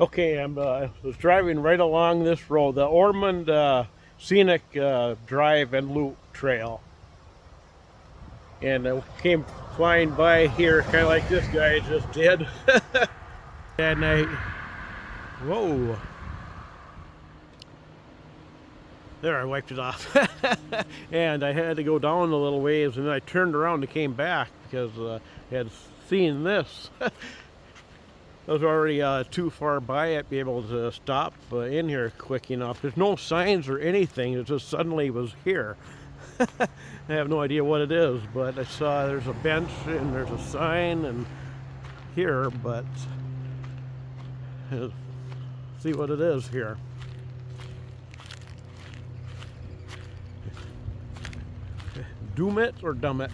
Okay, I was driving right along this road, the Ormond Scenic Drive and Loop Trail, and I came flying by here, kind of like this guy just did. And whoa, there, I wiped it off. And I had to go down a little ways, and then I turned around and came back because I had seen this. I was already too far by it, be able to stop in here quick enough. There's no signs or anything. It just suddenly was here. I have no idea what it is, but I saw there's a bench and there's a sign and here, but see what it is here. Doom it or dumb it.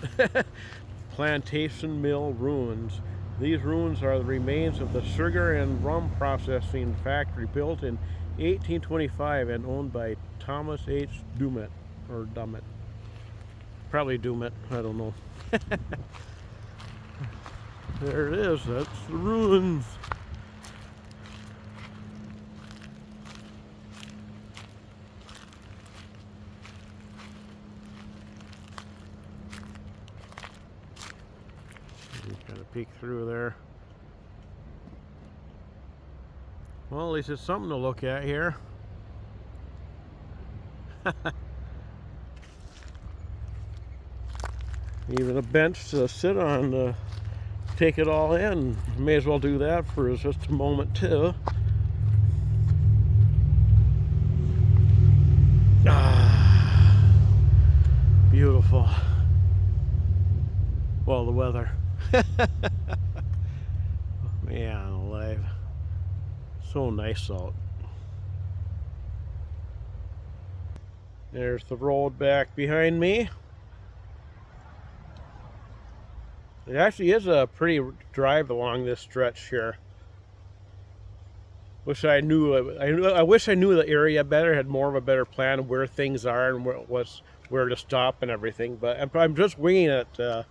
Plantation Mill Ruins. These ruins are the remains of the sugar and rum processing factory built in 1825 and owned by Thomas H. Dummett, or Dummett. Probably Dummett, I don't know. There it is, that's the ruins. Kind of peek through there. Well, at least it's something to look at here. Even a bench to sit on to take it all in. May as well do that for just a moment too. Ah, beautiful. Well, the weather. Man alive. So nice out. There's the road back behind me. It actually is a pretty drive along this stretch here. Wish I knew. I wish I knew the area better. Had more of a better plan of where things are and where to stop and everything. But I'm just winging it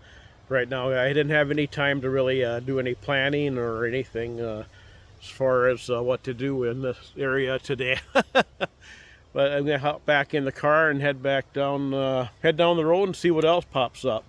right now. I didn't have any time to really do any planning or anything as far as what to do in this area today. But I'm gonna hop back in the car and head back down, head down the road and see what else pops up.